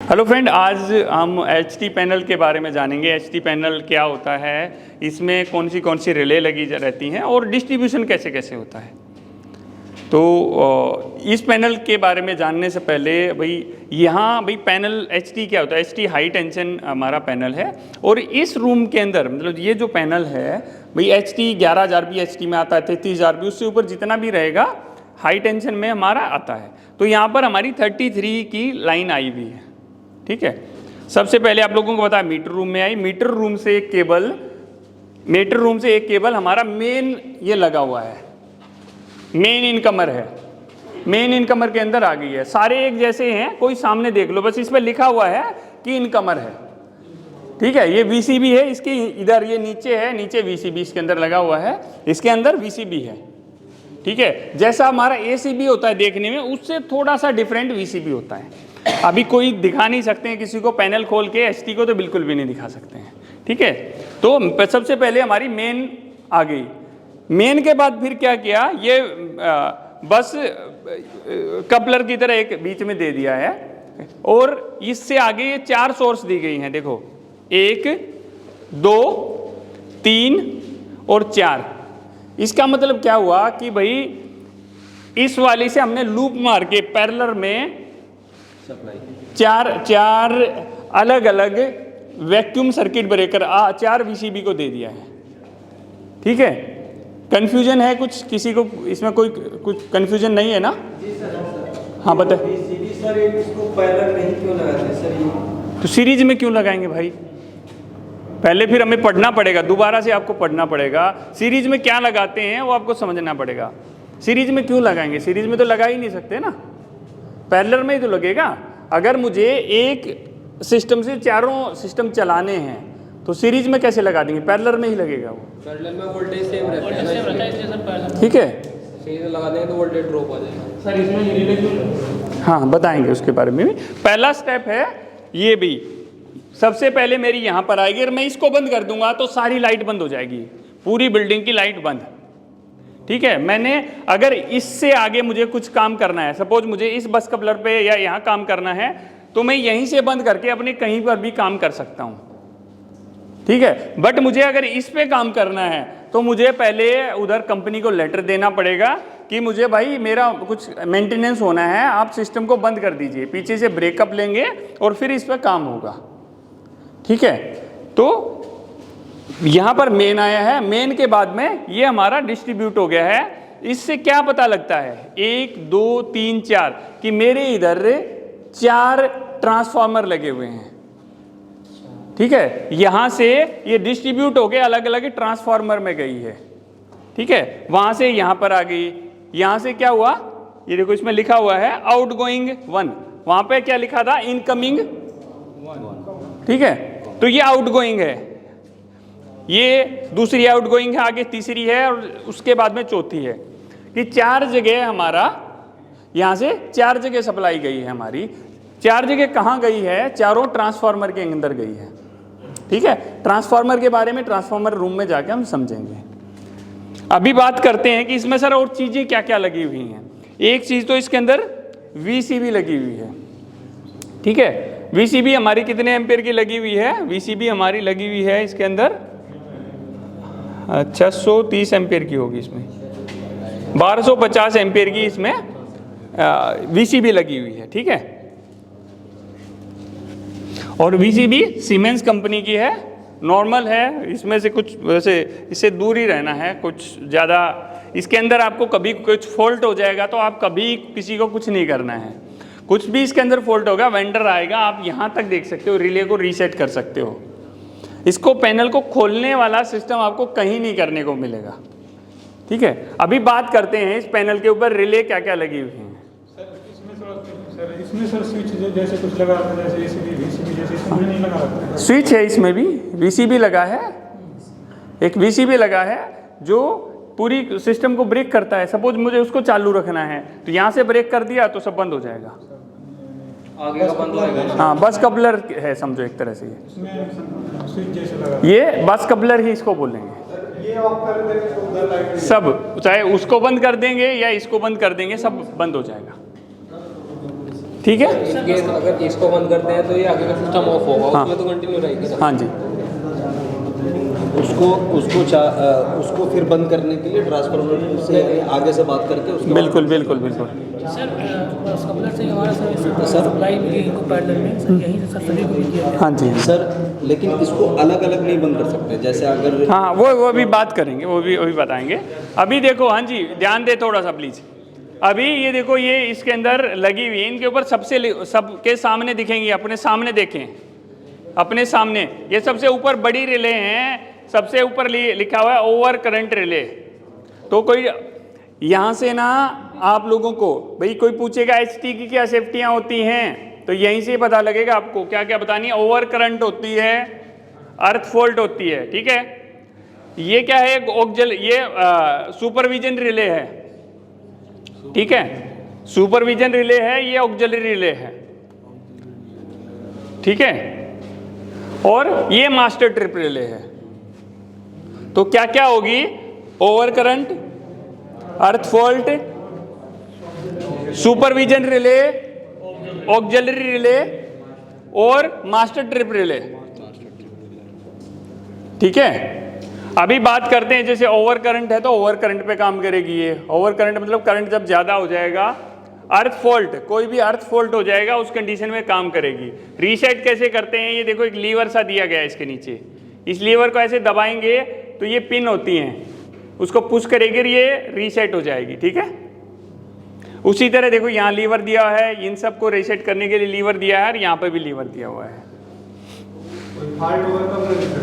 Hello friend, आज हम HT panel के बारे में जानेंगे। एचटी पैनल क्या होता है, इसमें कौन सी रिले लगी रहती हैं और डिस्ट्रीब्यूशन कैसे कैसे होता है। तो इस पैनल के बारे में जानने से पहले भाई पैनल एचटी क्या होता है। एचटी हाई टेंशन हमारा पैनल है और इस रूम के अंदर मतलब ये जो पैनल है भाई एचटी 11,000 भी एचटी में आता है, 33,000 भी, उससे ऊपर जितना भी रहेगा हाई टेंशन में हमारा आता है। तो यहाँ पर हमारी 33 की लाइन आई हुई है, ठीक है। सबसे पहले आप लोगों को बताया मीटर रूम में आई। मीटर रूम से एक केबल हमारा मेन ये लगा हुआ है, मेन इनकमर है। मेन इनकमर के अंदर आ गई है, सारे एक जैसे हैं, कोई सामने देख लो, बस इस पर लिखा हुआ है कि इनकमर है, ठीक है। ये वीसीबी है, इसकी इधर ये नीचे है, नीचे वीसीबी इसके अंदर लगा हुआ है, इसके अंदर वीसीबी है, ठीक है। जैसा हमारा एसीबी होता है देखने में, उससे थोड़ा सा डिफरेंट वीसीबी होता है। अभी कोई दिखा नहीं सकते हैं किसी को पैनल खोल के, एचटी को तो बिल्कुल भी नहीं दिखा सकते हैं, ठीक है। तो सबसे पहले हमारी मेन आ गई। मेन के बाद फिर क्या किया, ये बस कपलर की तरह एक बीच में दे दिया है और इससे आगे ये 4 सोर्स दी गई हैं। देखो 1, 2, 3 और 4। इसका मतलब क्या हुआ कि भाई इस वाली से हमने लूप मार के पैरेलल में चार अलग अलग वैक्यूम सर्किट ब्रेकर 4 वीसीबी को दे दिया है, ठीक है। कंफ्यूजन है कुछ किसी को इसमें? कोई कुछ कंफ्यूजन नहीं है ना? हाँ बताए। सर इसको पैरेलल नहीं क्यों लगाते सर? तो सीरीज में क्यों लगाएंगे भाई? पहले फिर हमें पढ़ना पड़ेगा, दोबारा से आपको पढ़ना पड़ेगा। सीरीज में क्या लगाते हैं वो आपको समझना पड़ेगा। सीरीज में क्यों लगाएंगे? सीरीज में तो लगा ही नहीं सकते ना, पैरेलल में ही तो लगेगा। अगर मुझे एक सिस्टम से चारों सिस्टम चलाने हैं तो सीरीज में कैसे लगा देंगे? पैरेलल में ही लगेगा वो। पैरेलल में वोल्टेज सेम रहता है, ठीक है। सीरीज में लगा देंगे तो वोल्टेज ड्रॉप आ जाएगा। सर इसमें ये रिले क्यों? हाँ बताएंगे उसके बारे में भी। पहला स्टेप है ये भी, सबसे पहले मेरी यहाँ पर आएगी और मैं इसको बंद कर दूंगा तो सारी लाइट बंद हो जाएगी, पूरी बिल्डिंग की लाइट बंद, ठीक है। मैंने अगर इससे आगे मुझे कुछ काम करना है, सपोज मुझे इस बस कपलर पे या यहाँ काम करना है, तो मैं यहीं से बंद करके अपने कहीं पर भी काम कर सकता हूँ, ठीक है। बट मुझे अगर इस पे काम करना है तो मुझे पहले उधर कंपनी को लेटर देना पड़ेगा कि मुझे भाई मेरा कुछ मेंटेनेंस होना है, आप सिस्टम को बंद कर दीजिए। पीछे से ब्रेकअप लेंगे और फिर इस पर काम होगा, ठीक है। तो यहाँ पर मेन आया है, मेन के बाद में ये हमारा डिस्ट्रीब्यूट हो गया है। इससे क्या पता लगता है 1, 2, 3, 4 कि मेरे इधर 4 ट्रांसफार्मर लगे हुए हैं, ठीक है। यहां से ये डिस्ट्रीब्यूट होके अलग अलग ट्रांसफार्मर में गई है, ठीक है। वहां से यहां पर आ गई, यहां से क्या हुआ, ये देखो इसमें लिखा हुआ है आउटगोइंग 1, वहां पे क्या लिखा था इनकमिंग 1, ठीक है। तो ये आउटगोइंग है, ये दूसरी आउटगोइंग है, आगे तीसरी है और उसके बाद में चौथी है। कि 4 जगह हमारा यहां से 4 जगह सप्लाई गई है हमारी। 4 जगह कहां गई है? चारों ट्रांसफार्मर के अंदर गई है, ठीक है। ट्रांसफार्मर के बारे में ट्रांसफार्मर रूम में जाके हम समझेंगे। अभी बात करते हैं कि इसमें सर और चीजें क्या क्या लगी हुई हैं। एक चीज तो इसके अंदर वीसीबी लगी हुई है, ठीक है। वीसीबी हमारी कितने एम्पेयर की लगी हुई है? वीसीबी हमारी लगी हुई है इसके अंदर 630 एम्पेयर की होगी, इसमें 1250 एम्पेयर की इसमें वीसीबी लगी हुई है, ठीक है। और वीसीबी सीमेंस कंपनी की है, नॉर्मल है। इसमें से कुछ वैसे इससे दूर ही रहना है, कुछ ज़्यादा इसके अंदर आपको कभी कुछ फॉल्ट हो जाएगा तो आप कभी किसी को कुछ नहीं करना है। कुछ भी इसके अंदर फॉल्ट होगा, वेंडर आएगा, आप यहाँ तक देख सकते हो, रिले को रीसेट कर सकते हो। इसको पैनल को खोलने वाला सिस्टम आपको कहीं नहीं करने को मिलेगा, ठीक है। अभी बात करते हैं इस पैनल के ऊपर रिले क्या क्या लगी हुई हैं। इसमें सर स्विच जैसे कुछ लगा रहता है, जैसे एसीबी वीसीबी जैसे इसमें नहीं लगा रहता है। स्विच है, इसमें भी वीसीबी लगा है, एक वीसीबी लगा है जो पूरी सिस्टम को ब्रेक करता है। सपोज मुझे उसको चालू रखना है तो यहाँ से ब्रेक कर दिया तो सब बंद हो जाएगा, आगे का बंद होएगा। हाँ, बस कपलर है समझो एक तरह से। इसमें स्विच जैसे लगा, ये बस कपलर ही इसको बोलेंगे। ये ऑफ कर देंगे तो उधर लाइट सब, चाहे उसको बंद कर देंगे या इसको बंद कर देंगे, सब बंद हो जाएगा, ठीक है। अगर इसको बंद करते हैं तो ये आगे का सिस्टम ऑफ होगा, हाँ। उसमें तो कंटिन्यू रहेगी ना। हाँ जी, उसको फिर बंद करने के लिए ट्रांसफार्मर से आगे से बात करके उसके बिल्कुल बिल्कुल बिल्कुल। सर सप्लायर से हमारा सर्विस सप्लाई भी इनको पैरेलल में सर यहीं से सर सभी को भी किया हाँ जी, सर, लेकिन इसको अलग अलग नहीं बंद कर सकते, जैसे अगर हाँ वो भी बात करेंगे, वो भी बताएंगे। अभी देखो, हाँ जी ध्यान दे थोड़ा सा प्लीज़। अभी ये देखो, ये इसके अंदर लगी हुई है, इनके ऊपर सबके सामने दिखेंगी, अपने सामने देखें, अपने सामने। ये सबसे ऊपर बड़ी रिले हैं, सबसे ऊपर लिखा हुआ है ओवर करंट रिले। तो कोई यहाँ से ना आप लोगों को भाई कोई पूछेगा HT की क्या सेफ्टियाँ होती हैं, तो यहीं से पता लगेगा आपको क्या क्या बतानी है। ओवर करंट होती है, अर्थ फॉल्ट होती है, ठीक है। ये क्या है, ये सुपरविजन रिले है, ठीक है। सुपरविजन रिले है, ये ऑक्सिलरी रिले है, ठीक है। और ये मास्टर ट्रिप रिले है। तो क्या क्या होगी, ओवर करंट, अर्थ fault, supervision relay, auxiliary relay और मास्टर ट्रिप रिले, ठीक है। अभी बात करते हैं, जैसे ओवर करंट है तो ओवर करंट पे काम करेगी ये। ओवर करंट मतलब करंट जब ज़्यादा हो जाएगा। अर्थ फॉल्ट, कोई भी अर्थ फॉल्ट हो जाएगा उस कंडीशन में काम करेगी। रीसेट कैसे करते हैं, ये देखो एक लीवर सा दिया गया है इसके नीचे, इस लीवर को ऐसे दबाएंगे तो ये पिन होती हैं, उसको पुश करेंगे ये रीसेट हो जाएगी, ठीक है। उसी तरह देखो यहाँ लीवर दिया हुआ है, इन सबको रीसेट करने के लिए लीवर दिया है, और यहाँ पे भी लीवर दिया हुआ है।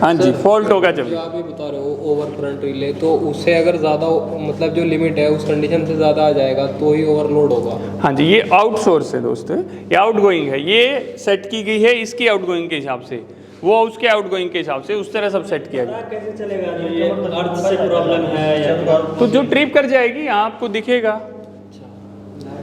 हाँ जी, फॉल्ट होगा जब। जो आप ये बता रहे हो ओवर करंट रिले, तो उससे अगर ज़्यादा मतलब जो लिमिट है उस कंडीशन से ज़्यादा आ जाएगा तो ही ओवरलोड होगा। हाँ जी, ये आउटसोर्स है दोस्तों, ये आउटगोइंग है, ये सेट की गई है इसकी आउटगोइंग के हिसाब से, वो उसके आउटगोइंग के हिसाब से, उस तरह सब सेट किया गया। कैसे चलेगा, ये अर्थ से प्रॉब्लम है या तो जो ट्रिप कर जाएगी आपको दिखेगा,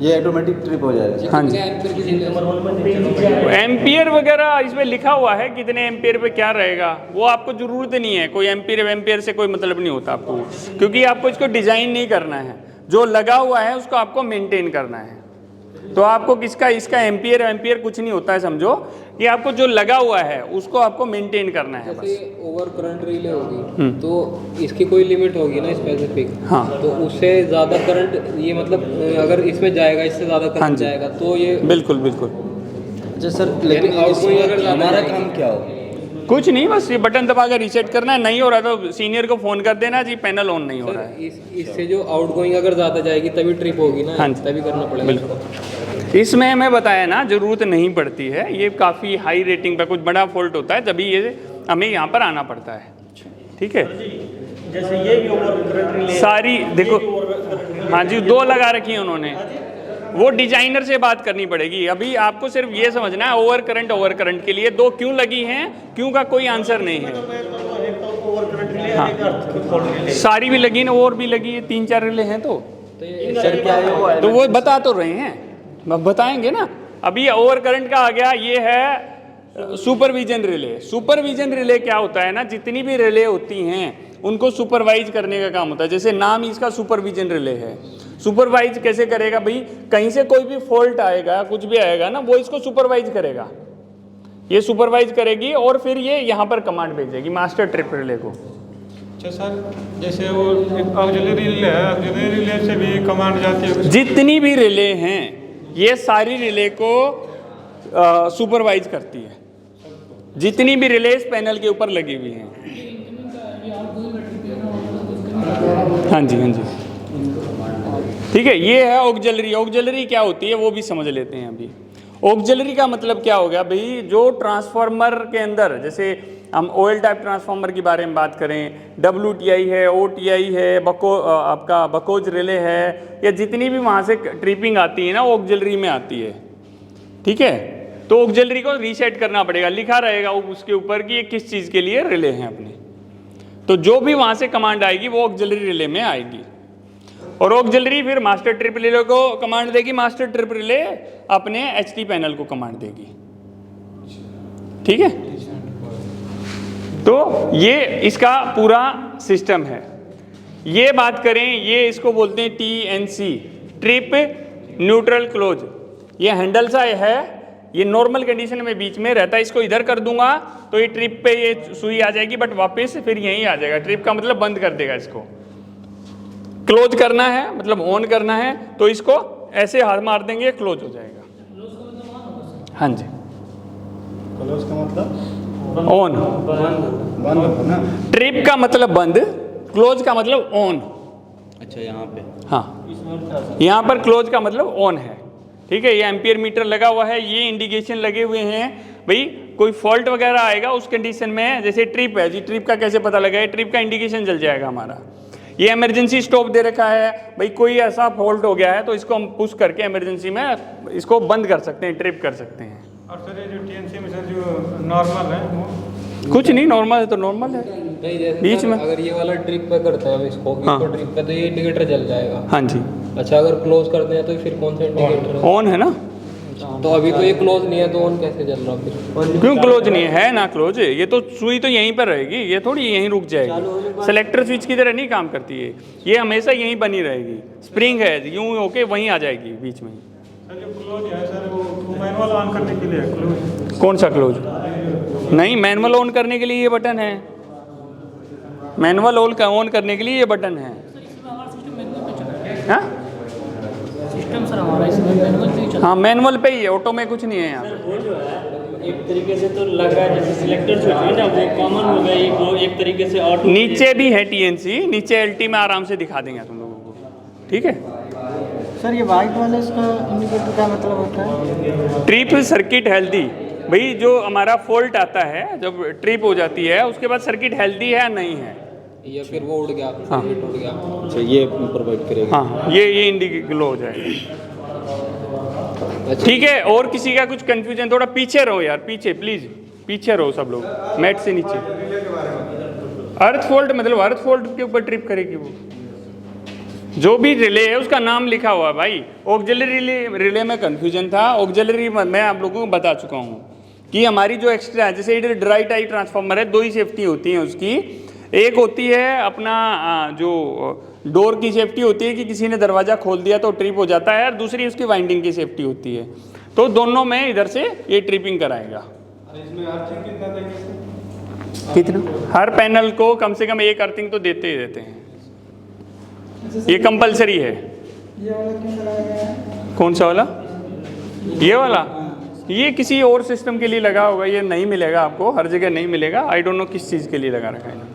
ये ऑटोमेटिक ट्रिप हो जाएगा। हाँ जी। एम्पियर वगैरह इसमें लिखा हुआ है, कितने एम्पियर पे क्या रहेगा, वो आपको जरूरत नहीं है। कोई एम्पियर से कोई मतलब नहीं होता आपको, क्योंकि आपको इसको डिजाइन नहीं करना है, जो लगा हुआ है उसको आपको मेंटेन करना है। तो आपको इसका एम्पियर कुछ नहीं होता है, समझो कि आपको जो लगा हुआ है उसको आपको मेंटेन करना है बस। जैसे ओवर करंट रिले होगी तो इसकी कोई लिमिट होगी ना स्पेसिफिक। हाँ, तो उससे ज़्यादा करंट, ये मतलब अगर इसमें जाएगा, इससे ज़्यादा हाँ करंट जी, जाएगा तो ये बिल्कुल बिल्कुल। अच्छा सर, लेकिन outgoing अगर ज़्यादा हमारा जाएगा- काम क्या हो? कुछ नहीं, बस ये बटन दबा कर रीसेट करना है। नहीं हो रहा तो सीनियर को फोन कर देना जी, पैनल ऑन नहीं हो रहा है। इससे जो आउटगोइंग अगर ज़्यादा जाएगी तभी ट्रिप होगी ना, हाँ जी। तभी करना पड़ेगा। बिल्कुल। इसमें मैं बताया ना, जरूरत नहीं पड़ती है, ये काफ़ी हाई रेटिंग पे कुछ बड़ा फॉल्ट होता है तभी ये हमें यहाँ पर आना पड़ता है, ठीक है। जैसे ये भी ओवर करंट रिले सारी देखो, हाँ जी, दो लगा रखी है उन्होंने, वो डिजाइनर से बात करनी पड़ेगी। अभी आपको सिर्फ ये समझना है ओवर करंट के लिए दो क्यों लगी हैं, क्यों का कोई आंसर नहीं है। ओवर करंट रिले हाँ। एक अर्थ फॉल्ट रिले। सारी भी लगी ना, और भी लगी है, 3-4 रिले हैं तो सर क्या है वो? तो वो बता तो रहे हैं, अब बताएंगे ना। अभी ओवर करंट का आ गया, ये है सुपरविजन रिले। सुपरविजन रिले क्या होता है ना, जितनी भी रिले होती हैं उनको सुपरवाइज करने का काम होता है। जैसे नाम इसका सुपरविजन रिले है। सुपरवाइज कैसे करेगा भाई, कहीं से कोई भी फॉल्ट आएगा, कुछ भी आएगा ना, वो इसको सुपरवाइज करेगा, ये सुपरवाइज करेगी और फिर ये यहाँ पर कमांड भेजेगी मास्टर ट्रिप रिले को। अच्छा सर, जैसे वो एक ऑक्सिलरी रिले है, ऑक्सिलरी रिले से भी कमांड जाती है। जितनी भी रिले हैं ये सारी रिले को सुपरवाइज करती है, जितनी भी रिले इस पैनल के ऊपर लगी हुई हैं। हाँ जी, हाँ जी, ठीक है। ये है ऑक्सिलरी। ऑक्सिलरी क्या होती है वो भी समझ लेते हैं अभी। ऑक्सिलरी का मतलब क्या हो गया भाई, जो ट्रांसफार्मर के अंदर, जैसे हम ऑयल टाइप ट्रांसफार्मर के बारे में बात करें, WTI है, OTI है, आपका बकोज रिले है, या जितनी भी वहाँ से ट्रिपिंग आती है ना, वो ऑक्सिलरी में आती है, ठीक है। तो ऑक्सिलरी को रीसेट करना पड़ेगा, लिखा रहेगा उसके ऊपर कि ये किस चीज़ के लिए रिले हैं अपने। तो जो भी वहाँ से कमांड आएगी वो ऑक्सिलरी रिले में आएगी, और ऑक्सिलरी फिर मास्टर ट्रिप रिले को कमांड देगी, मास्टर ट्रिप रिले अपने HT पैनल को कमांड देगी, ठीक है। तो ये इसका पूरा सिस्टम है। ये बात करें, ये इसको बोलते हैं TNC, ट्रिप न्यूट्रल क्लोज। ये हैंडल सा है, ये नॉर्मल कंडीशन में बीच में रहता है, इसको इधर कर दूंगा तो ये ट्रिप पे ये सुई आ जाएगी, बट वापस फिर यहीं आ जाएगा। ट्रिप का मतलब बंद कर देगा इसको। क्लोज करना है मतलब ऑन करना है तो इसको ऐसे हाथ मार देंगे, क्लोज हो जाएगा। हाँ जी, क्लोज का मतलब ऑन। बंद ना। ट्रिप का मतलब बंद, क्लोज का मतलब ऑन। अच्छा, यहाँ पे हाँ, यहाँ पर क्लोज का मतलब ऑन है। ठीक है, ये एम्पियर मीटर लगा हुआ है, ये इंडिकेशन लगे हुए हैं भाई, कोई फॉल्ट वगैरह आएगा उस कंडीशन में, जैसे ट्रिप है जी, ट्रिप का कैसे पता लगेगा, ट्रिप का इंडिकेशन जल जाएगा हमारा। ये इमरजेंसी स्टॉप दे रखा है भाई, कोई ऐसा फॉल्ट हो गया है तो इसको हम पुश करके इमरजेंसी में इसको बंद कर सकते हैं, ट्रिप कर सकते हैं। और सर ये जो TNC में सर जो नॉर्मल है वो कुछ नहीं, नॉर्मल है तो नॉर्मल है। नहीं, जैसे बीच सर, में अगर ये वाला ट्रिप पे करते हैं हम इसको हाँ। ट्रिप पे तो ये इंडिकेटर जल जाएगा। हाँ जी, अच्छा, अगर क्लोज करते हैं तो फिर कौन सा इंडिकेटर है? ऑन है ना। तो अभी तो ये क्लोज नहीं है तो ऑन कैसे चल रहा फिर? क्यों क्लोज नहीं है ना क्लोज, ये तो सुई तो यहीं पर रहेगी, ये थोड़ी यहीं रुक जाएगी। सेलेक्टर स्विच की तरह नहीं काम करती है, ये हमेशा यहीं बनी रहेगी। स्प्रिंग है, यूं होके वहीं आ जाएगी बीच में। सर जो क्लोज है सर वो मैनुअल ऑन करने के लिए है क्लोज। कौन सा क्लोज? नहीं, मैनुअल ऑन करने के लिए ये बटन है, मैनुअल ऑन करने के लिए ये बटन है। इसमें हमारा सिस्टम मैनुअल पे चल रहा है। हाँ सिस्टम सर हमारा इसमें मैनुअल पे ही चल रहा हाँ, मैनुअल पे ही है, ऑटो में कुछ नहीं है यहाँ पे। वो जो है एक तरीके से तो लग रहा है जैसे सिलेक्टर स्विच है ना, वो कॉमन हो गया, वो एक तरीके से ऑटो। नीचे भी है TNC, नीचे LT में आराम से दिखा देंगे तुम लोगों को। ठीक है सर, ये वाइट वाले इसका इंडिकेटर का मतलब होता है? ट्रिप सर्किट हेल्दी भाई, जो हमारा फॉल्ट आता है जब ट्रिप हो जाती है उसके बाद सर्किट हेल्दी है या नहीं है। या फिर वो उड़ गया, हाँ। उड़ गया। अच्छा, ये प्रोवाइड करेगा। हाँ, ये इंडिकेट ग्लो हो जाएगा। अच्छा, ठीक है, और किसी का कुछ कंफ्यूजन, थोड़ा पीछे रहो यार, पीछे प्लीज, पीछे रहो सब लोग, मैट से नीचे। अर्थ फॉल्ट मतलब अर्थ फॉल्ट के ऊपर ट्रिप करेगी वो। जो भी रिले है उसका नाम लिखा हुआ है भाई। ऑक्सिलरी रिले में कंफ्यूजन था, ऑक्सिलरी मैं आप लोगों को बता चुका हूँ कि हमारी जो एक्स्ट्रा है, जैसे इधर ड्राई टाइप ट्रांसफार्मर है, दो ही सेफ्टी होती है उसकी। एक होती है अपना जो डोर की सेफ्टी होती है कि किसी ने दरवाज़ा खोल दिया तो ट्रिप हो जाता है, और दूसरी उसकी वाइंडिंग की सेफ्टी होती है। तो दोनों में इधर से ये ट्रिपिंग कराएगा। कितना? हर पैनल को कम से कम एक अर्थिंग तो देते ही देते हैं, ये कंपलसरी है। कौन सा वाला? ये वाला, ये किसी और सिस्टम के लिए लगा होगा, ये नहीं मिलेगा आपको, हर जगह नहीं मिलेगा। आई डोंट नो किस चीज़ के लिए लगा रखा है।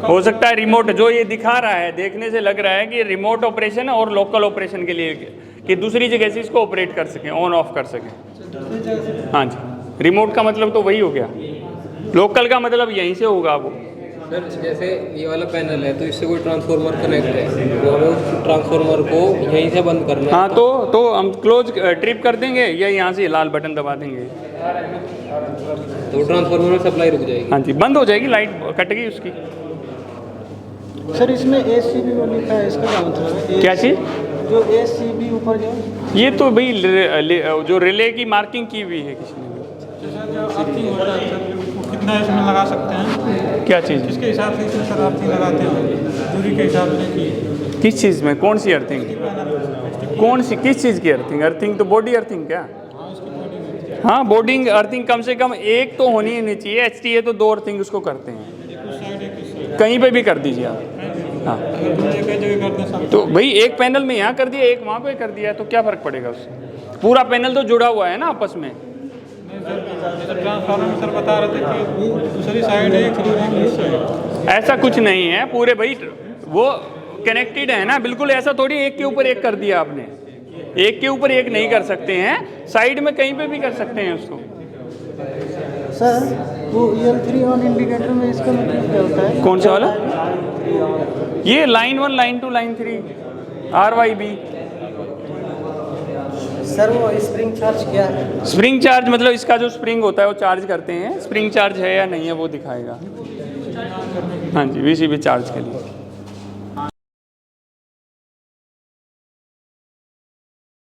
हो सकता है रिमोट, जो ये दिखा रहा है देखने से लग रहा है कि रिमोट ऑपरेशन और लोकल ऑपरेशन के लिए, कि दूसरी जगह से इसको ऑपरेट कर सकें, ऑन ऑफ कर सकें। हाँ जी, रिमोट का मतलब तो वही हो गया, लोकल का मतलब यहीं से होगा वो। सर जैसे ये वाला पैनल है तो इससे कोई ट्रांसफार्मर कनेक्ट है, तो हमें उस ट्रांसफार्मर को यहीं से बंद करना है। हाँ, तो हम क्लोज ट्रिप कर देंगे या यहाँ से लाल बटन दबा देंगे, तो ट्रांसफार्मर में सप्लाई रुक जाएगी। हाँ जी, बंद हो जाएगी, लाइट कट गई उसकी। सर, इसमें ACB वो लिखा है, इसका क्या मतलब है? क्या चीज़? जो ACB ऊपर जो ये तो भाई जो रिले की मार्किंग की हुई है किसी ने। जैसे जो अर्थिंग होता है सर, वो कितना इसमें लगा सकते हैं? क्या चीज़? इसके हिसाब से इसमें सर अर्थिंग लगाते हैं दूरी के हिसाब से कि किस चीज़ में? कौन सी अर्थिंग? कौन सी किस चीज़ की अर्थिंग? अर्थिंग तो बॉडी अर्थिंग क्या? हाँ, बोर्डिंग अर्थिंग कम से कम एक तो होनी ही नहीं चाहिए। HT है तो दो अर्थिंग उसको करते हैं, कहीं पे भी कर दीजिए आप। हाँ, कई जगह करते हैं सब। तो भाई एक पैनल में यहाँ कर दिया, एक वहाँ पे कर दिया, तो क्या फ़र्क पड़ेगा उससे? पूरा पैनल तो जुड़ा हुआ है ना आपस में। जैसे ट्रांसफार्मर में सर बता रहे थे कि दूसरी साइड है, इस साइड। ऐसा कुछ नहीं है, पूरे भाई वो कनेक्टेड है ना, बिल्कुल ऐसा थोड़ी एक के ऊपर एक कर दिया आपने। एक के ऊपर एक नहीं कर सकते हैं, साइड में कहीं पे भी कर सकते हैं उसको। सर, वो EL3 ऑन इंडिकेटर में इसका मतलब क्या होता है? कौन सा वाला? ये line 1, line 2, line 3 RYB। Sir, वो स्प्रिंग चार्ज क्या है? स्प्रिंग चार्ज मतलब इसका जो स्प्रिंग होता है वो चार्ज करते हैं, स्प्रिंग चार्ज है या नहीं है वो दिखाएगा। हाँ जी, VCB चार्ज के लिए।